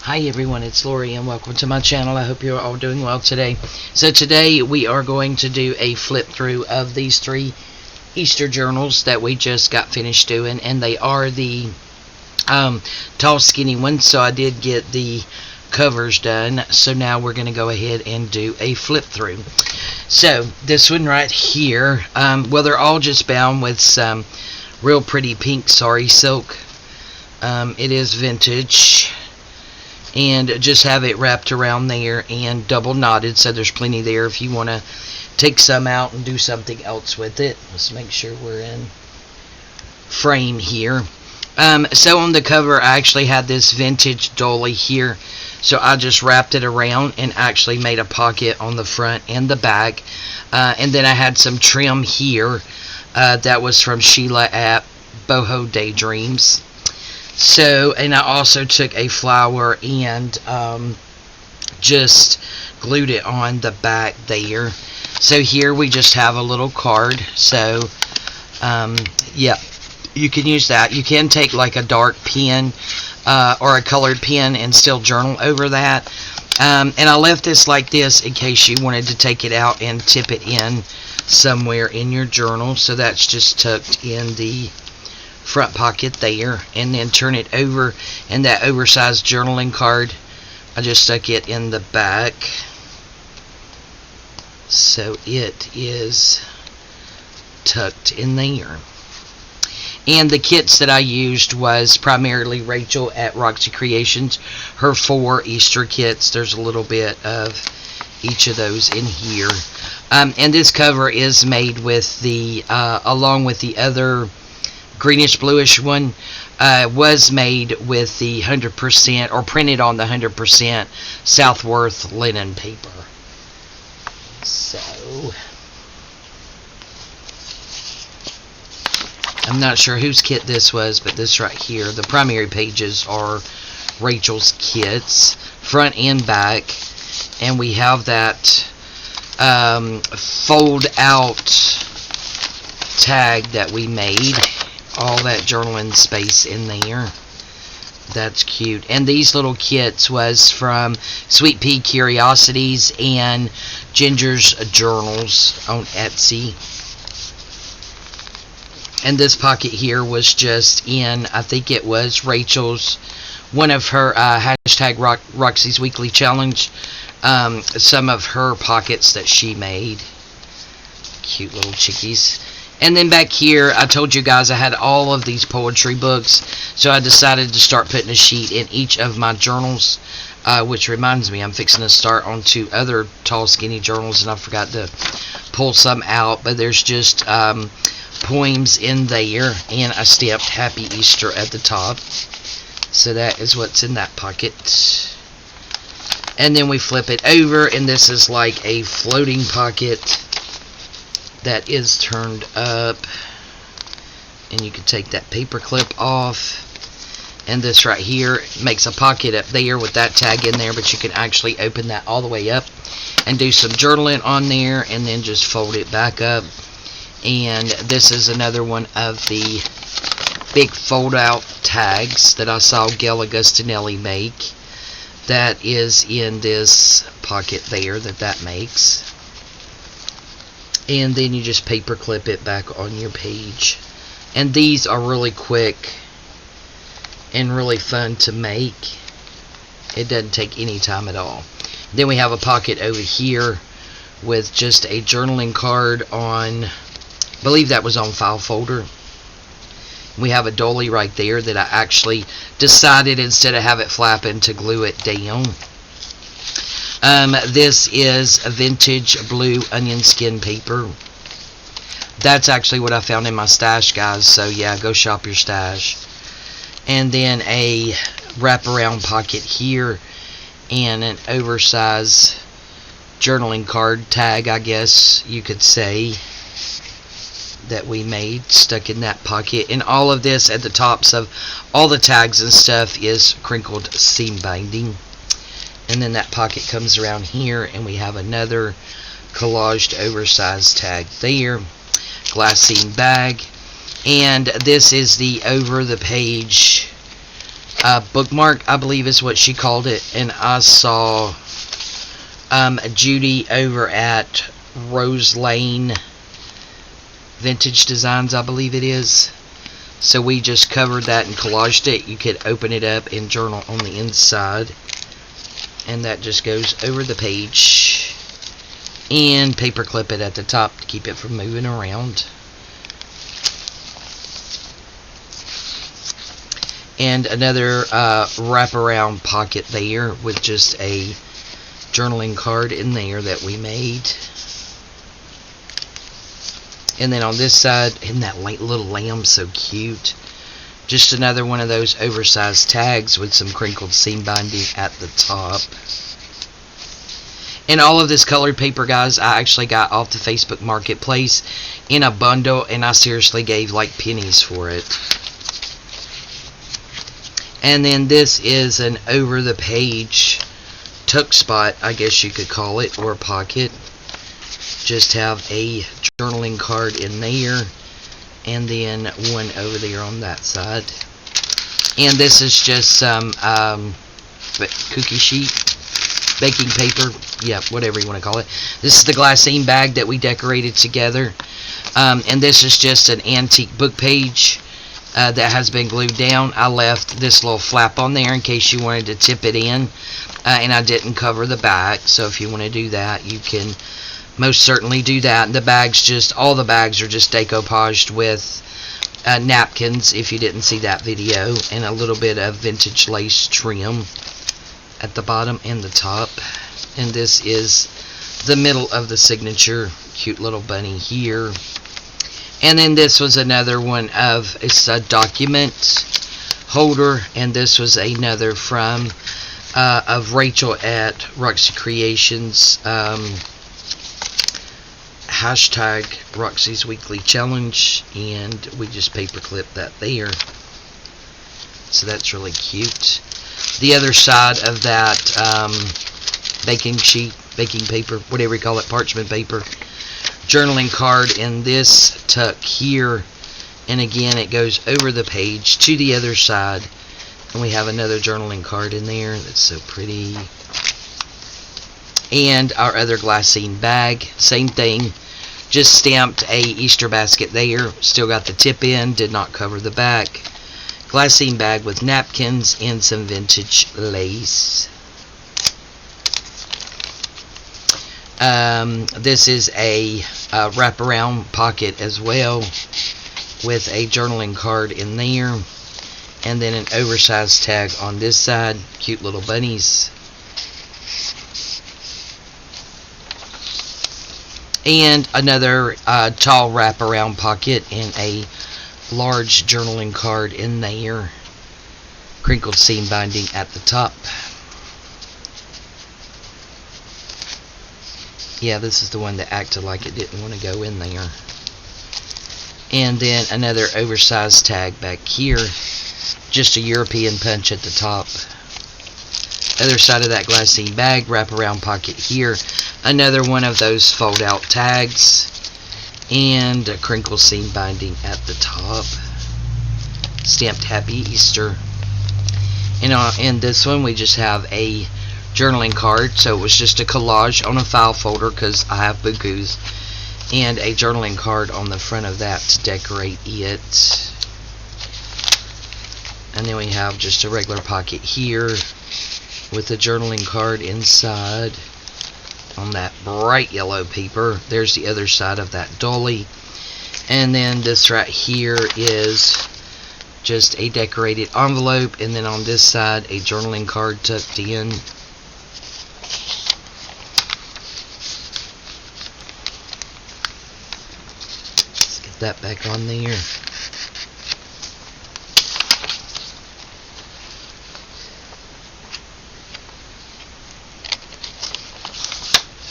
Hi everyone, it's Lori and welcome to my channel. I hope you're all doing well today. So today we are going to do a flip through of these three Easter journals that we just got finished doing, and they are the tall skinny ones. So I did get the covers done, so now we're going to go ahead and do a flip through. So this one right here, well, they're all just bound with some real pretty pink sari silk. It is vintage, and just have it wrapped around there and double knotted, so there's plenty there if you want to take some out and do something else with it. Let's make sure we're in frame here. So on the cover I actually had this vintage dolly here, so I just wrapped it around and actually made a pocket on the front and the back, and then I had some trim here that was from Sheila at Boho Daydreams. So, and I also took a flower and just glued it on the back there. So here we just have a little card. So, yeah, you can use that. You can take like a dark pen or a colored pen and still journal over that. And I left this like this in case you wanted to take it out and tip it in somewhere in your journal. So that's just tucked in the front pocket there, and then turn it over, and that oversized journaling card I just stuck it in the back, so it is tucked in there. And the kits that I used was primarily Rachel at Roxy Creations, her 4 Easter kits. There's a little bit of each of those in here, and this cover is made with the along with the other greenish bluish one, was made with the 100% or printed on the 100% Southworth linen paper. So I'm not sure whose kit this was, but this right here, the primary pages are Rachel's kits, front and back, and we have that fold out tag that we made. All that journaling space in there. That's cute. And these little kits was from Sweet Pea Curiosities and Ginger's Journals on Etsy. And this pocket here was just in, I think it was Rachel's, one of her hashtag Roxy's Weekly Challenge, some of her pockets that she made. Cute little chickies. And then back here, I told you guys I had all of these poetry books, so I decided to start putting a sheet in each of my journals, which reminds me, I'm fixing to start on 2 other tall skinny journals, and I forgot to pull some out, but there's just poems in there, and I stamped Happy Easter at the top, so that is what's in that pocket. And then we flip it over, and this is like a floating pocket that is turned up, and you can take that paper clip off, and this right here makes a pocket up there with that tag in there, but you can actually open that all the way up and do some journaling on there, and then just fold it back up. And this is another one of the big fold out tags that I saw Gail Augustinelli make, that is in this pocket there that makes. And then you just paper clip it back on your page. And these are really quick and really fun to make. It doesn't take any time at all. Then we have a pocket over here with just a journaling card on, I believe that was on file folder. We have a dolly right there that I actually decided, instead of have it flapping, to glue it down. This is a vintage blue onion skin paper. That's actually what I found in my stash, guys, so yeah, go shop your stash. And then a wraparound pocket here, and an oversized journaling card tag, I guess you could say, that we made, stuck in that pocket. And all of this at the tops of all the tags and stuff is crinkled seam binding. And then that pocket comes around here, and we have another collaged oversized tag there, glassine bag, and this is the over the page bookmark, I believe is what she called it. And I saw Judy over at Rose Lane Vintage Designs, I believe it is. So we just covered that and collaged it. You could open it up and journal on the inside. And that just goes over the page. And paper clip it at the top to keep it from moving around. And another wraparound pocket there with just a journaling card in there that we made. And then on this side, isn't that little lamb so cute? Just another one of those oversized tags with some crinkled seam binding at the top. And all of this colored paper, guys, I actually got off the Facebook Marketplace in a bundle, and I seriously gave like pennies for it. And then this is an over-the-page tuck spot, I guess you could call it, or pocket. Just have a journaling card in there, and then one over there on that side. And this is just some cookie sheet, baking paper, yeah, whatever you want to call it. This is the glassine bag that we decorated together. And this is just an antique book page that has been glued down. I left this little flap on there in case you wanted to tip it in, and I didn't cover the back, so if you want to do that, you can most certainly do that. The bags, all the bags are just decoupaged with napkins, if you didn't see that video, and a little bit of vintage lace trim at the bottom and the top. And this is the middle of the signature, cute little bunny here. And then this was another one it's a document holder, and this was another from of Rachel at Roxy Creations, hashtag Roxy's Weekly Challenge, and we just paper clipped that there. So that's really cute. The other side of that baking sheet, baking paper, whatever you call it, parchment paper, journaling card in this tuck here, and again it goes over the page to the other side, and we have another journaling card in there that's so pretty. And our other glassine bag, same thing, just stamped a Easter basket there, still got the tip in, did not cover the back. Glassine bag with napkins and some vintage lace. This is a wraparound pocket as well, with a journaling card in there, and then an oversized tag on this side. Cute little bunnies. And another tall wraparound pocket and a large journaling card in there. Crinkled seam binding at the top. Yeah, this is the one that acted like it didn't want to go in there. And then another oversized tag back here. Just a European punch at the top. Other side of that glassine bag, wraparound pocket here. Another one of those fold out tags. And a crinkle seam binding at the top. Stamped Happy Easter. And in this one we just have a journaling card, so it was just a collage on a file folder because I have bukus, and a journaling card on the front of that to decorate it. And then we have just a regular pocket here with a journaling card inside on that bright yellow paper. There's the other side of that dolly. And then this right here is just a decorated envelope, and then on this side a journaling card tucked in. Let's get that back on there.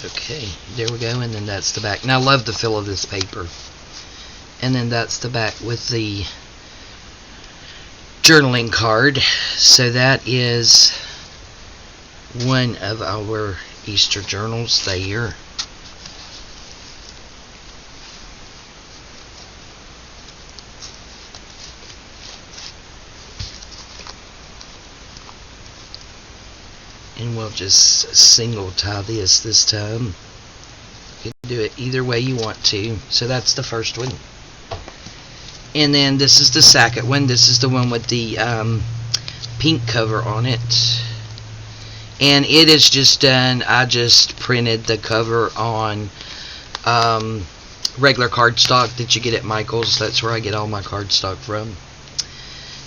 Okay, there we go, and then that's the back. Now I love the feel of this paper. And then that's the back with the journaling card. So that is one of our Easter journals there. And we'll just single tie this time. You can do it either way you want to. So that's the first one. And then this is the second one. This is the one with the pink cover on it. And it is just done. I just printed the cover on regular cardstock that you get at Michael's. That's where I get all my cardstock from.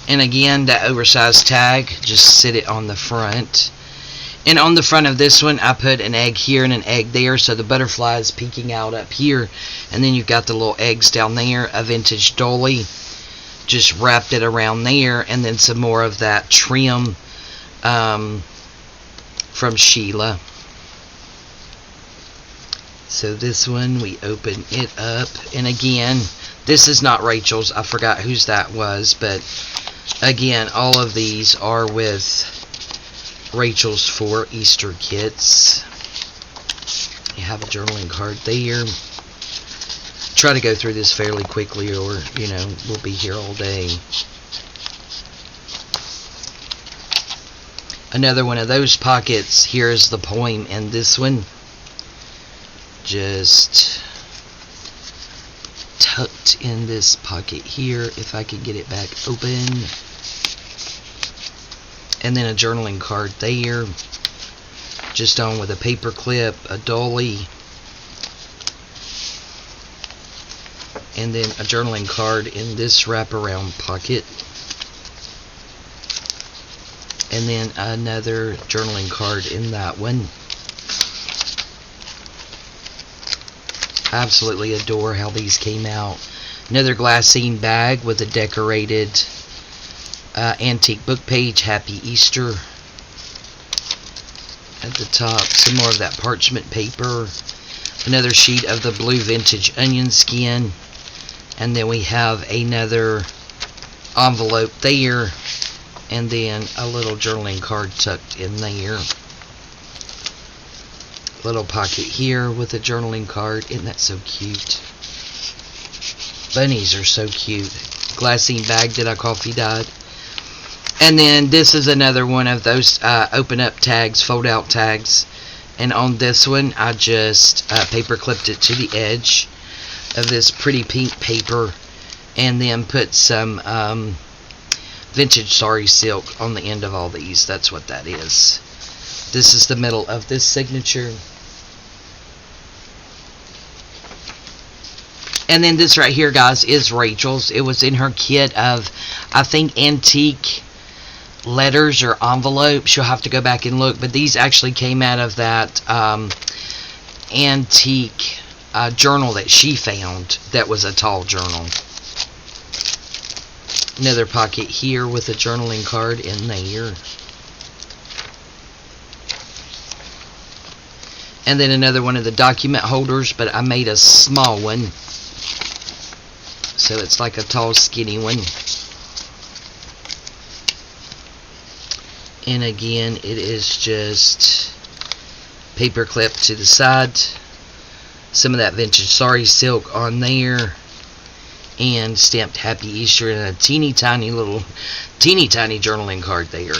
And again, that oversized tag, just sit it on the front. And on the front of this one, I put an egg here and an egg there, so the butterfly is peeking out up here. And then you've got the little eggs down there, a vintage dolly. Just wrapped it around there, and then some more of that trim from Sheila. So this one, we open it up. And again, this is not Rachel's. I forgot whose that was, but again, all of these are with Rachel's 4 Easter kits. You have a journaling card there. Try to go through this fairly quickly, or we'll be here all day. Another one of those pockets. Here's the poem in this one. Just tucked in this pocket here, if I could get it back open. And then a journaling card there, just on with a paper clip, a dolly, and then a journaling card in this wraparound pocket, and then another journaling card in that one. I absolutely adore how these came out. Another glassine bag with a decorated antique book page, Happy Easter at the top. Some more of that parchment paper. Another sheet of the blue vintage onion skin. And then we have another envelope there. And then a little journaling card tucked in there. Little pocket here with a journaling card. Isn't that so cute? Bunnies are so cute. Glassine bag that I coffee dyed. And then this is another one of those open up tags, fold out tags. And on this one, I just paper clipped it to the edge of this pretty pink paper. And then put some vintage sari silk on the end of all these. That's what that is. This is the middle of this signature. And then this right here, guys, is Rachel's. It was in her kit of, I think, antique letters or envelopes. You'll have to go back and look, but these actually came out of that antique journal that she found that was a tall journal. Another pocket here with a journaling card in there. And then another one of the document holders, but I made a small one, so it's like a tall skinny one. And again, it is just paper clip to the side, some of that vintage sari silk on there, and stamped Happy Easter, and a teeny tiny journaling card there.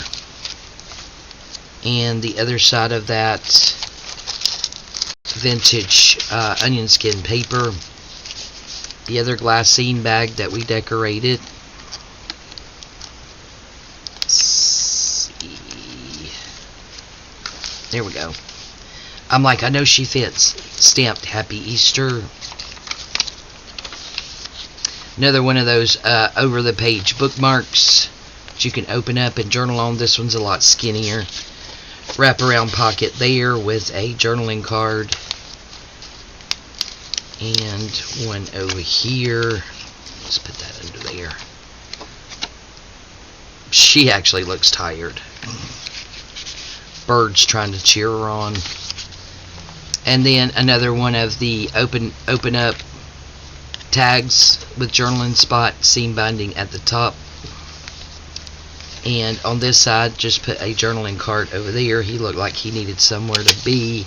And the other side of that, vintage onion skin paper, the other glassine bag that we decorated. There we go. I'm like, I know she fits. Stamped Happy Easter. Another one of those over the page bookmarks that you can open up and journal on. This one's a lot skinnier. Wraparound pocket there with a journaling card. And one over here. Let's put that under there. She actually looks tired. Birds trying to cheer her on. And then another one of the open up tags with journaling spot, seam binding at the top. And on this side, just put a journaling card over there. He looked like he needed somewhere to be.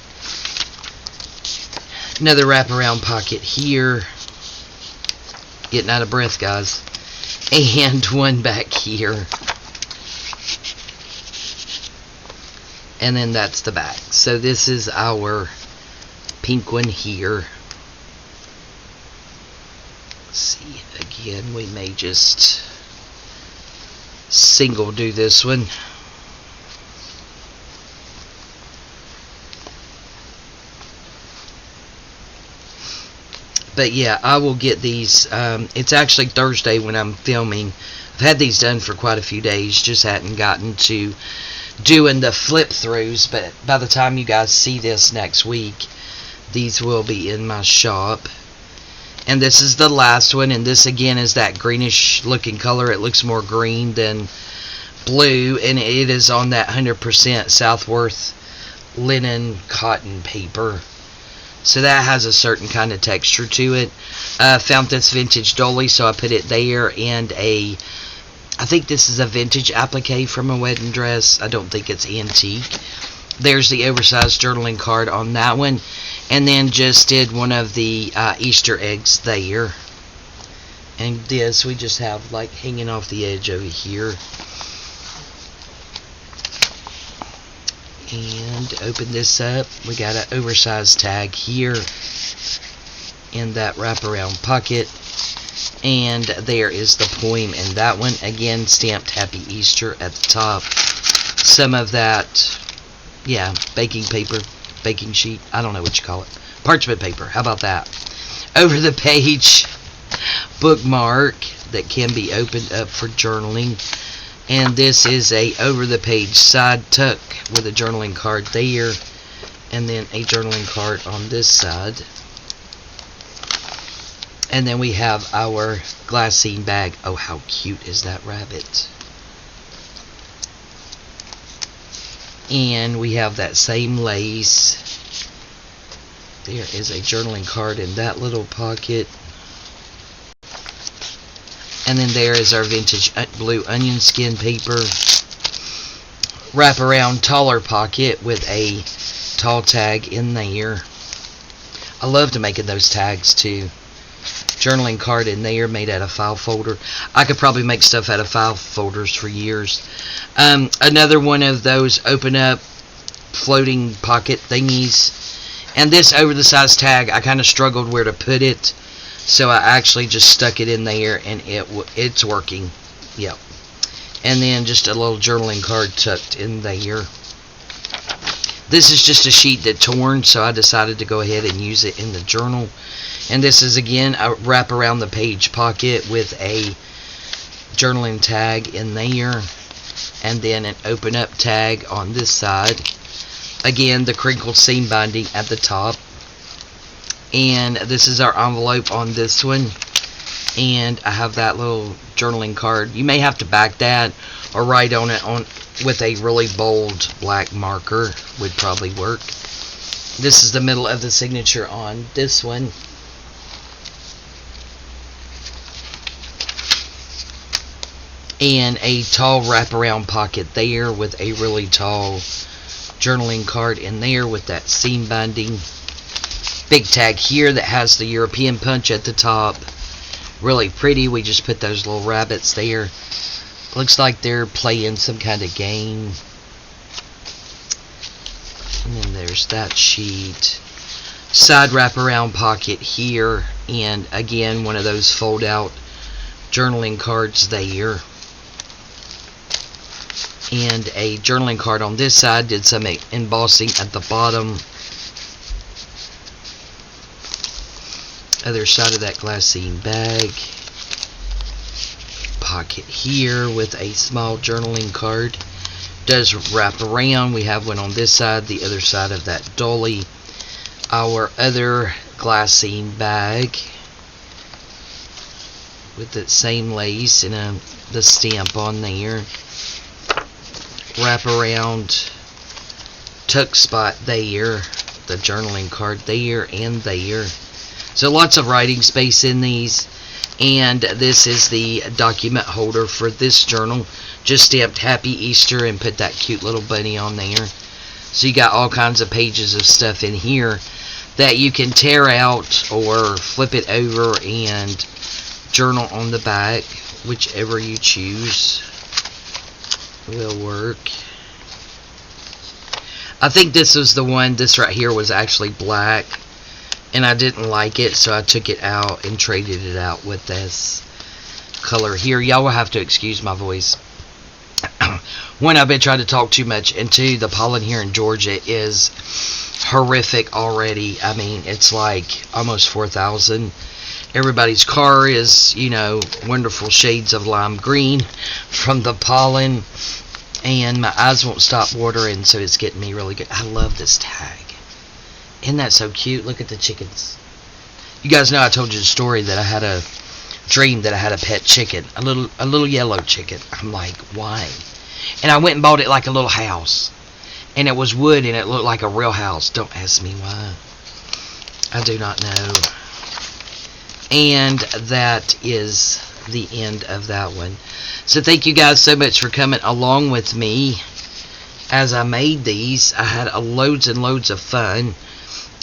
Another wraparound pocket here. Getting out of breath, guys. And one back here. And then that's the back. So this is our pink one here. Let's see, again, we may just single do this one. But yeah, I will get these. It's actually Thursday when I'm filming. I've had these done for quite a few days, just hadn't gotten to doing the flip throughs, but by the time you guys see this next week, these will be in my shop. And this is the last one, and this again is that greenish looking color. It looks more green than blue, and it is on that 100% Southworth linen cotton paper. So that has a certain kind of texture to it. Found this vintage dolly, so I put it there, and I think this is a vintage applique from a wedding dress. I don't think it's antique. There's the oversized journaling card on that one. And then just did one of the Easter eggs there. And this we just have like hanging off the edge over here. And open this up. We got an oversized tag here in that wraparound pocket. And there is the poem in that one. Again, stamped Happy Easter at the top. Some of that, yeah, baking paper, baking sheet, I don't know what you call it. Parchment paper, how about that? Over the page bookmark that can be opened up for journaling. And this is a over the page side tuck with a journaling card there. And then a journaling card on this side. And then we have our glassine bag. Oh, how cute is that rabbit? And we have that same lace. There is a journaling card in that little pocket. And then there is our vintage blue onion skin paper. Wrap around taller pocket with a tall tag in there. I love to making those tags too. Journaling card in there made out of file folder. I could probably make stuff out of file folders for years. Another one of those open up floating pocket thingies. And this over the size tag, I kind of struggled where to put it. So I actually just stuck it in there, and it's working. Yep. And then just a little journaling card tucked in there. This is just a sheet that torn, so I decided to go ahead and use it in the journal. And this is, again, a wrap around the page pocket with a journaling tag in there. And then an open up tag on this side. Again, the crinkled seam binding at the top. And this is our envelope on this one. And I have that little journaling card. You may have to back that or write on it with a really bold black marker. Would probably work. This is the middle of the signature on this one. And a tall wraparound pocket there with a really tall journaling card in there with that seam binding. Big tag here that has the European punch at the top. Really pretty. We just put those little rabbits there. Looks like they're playing some kind of game. And then there's that sheet. Side wraparound pocket here. And again, one of those fold out journaling cards there. And a journaling card on this side. Did some embossing at the bottom. Other side of that glassine bag. Pocket here with a small journaling card. Does wrap around. We have one on this side, the other side of that dolly. Our other glassine bag with that same lace and the stamp on there. Wrap around tuck spot there. The journaling card there and there. So lots of writing space in these. And this is the document holder for this journal. Just stamped Happy Easter and put that cute little bunny on there. So you got all kinds of pages of stuff in here that you can tear out or flip it over and journal on the back. Whichever you choose will work. I think this was the one. This right here was actually black, and I didn't like it, so I took it out and traded it out with this color here. Y'all will have to excuse my voice. One, I've been trying to talk too much, and two, the pollen here in Georgia is horrific already. I mean, it's like almost 4,000. Everybody's car is, you know, wonderful shades of lime green from the pollen, and my eyes won't stop watering, so it's getting me really good. I love this tag. Isn't that so cute? Look at the chickens. You guys know I told you the story that I had a dream that I had a pet chicken, a little yellow chicken. I'm like, why? And I went and bought it like a little house, and it was wood, and it looked like a real house. Don't ask me why. I do not know. And that is the end of that one. So thank you guys so much for coming along with me as I made these. I had loads and loads of fun.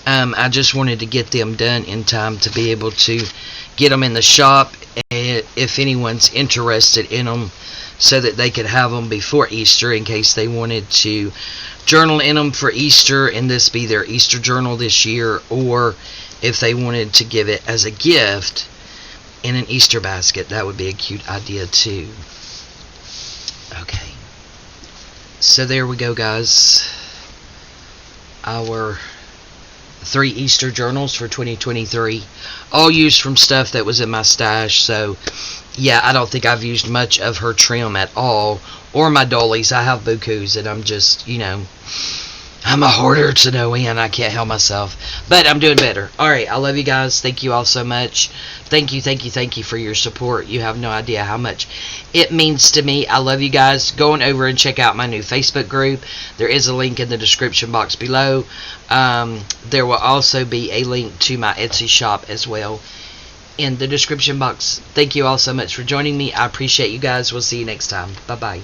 I just wanted to get them done in time to be able to get them in the shop if anyone's interested in them, so that they could have them before Easter in case they wanted to journal in them for Easter and this be their Easter journal this year, or if they wanted to give it as a gift in an Easter basket. That would be a cute idea too. Okay, so there we go, guys. Our 3 Easter journals for 2023, all used from stuff that was in my stash. So yeah, I don't think I've used much of her trim at all, or my dollies. I have bukus, and I'm just, you know, I'm a hoarder to no end. I can't help myself, but I'm doing better. Alright, I love you guys. Thank you all so much. Thank you for your support. You have no idea how much it means to me. I love you guys. Go on over and check out my new Facebook group. There is a link in the description box below. There will also be a link to my Etsy shop as well in the description box. Thank you all so much for joining me. I appreciate you guys. We'll see you next time. Bye bye.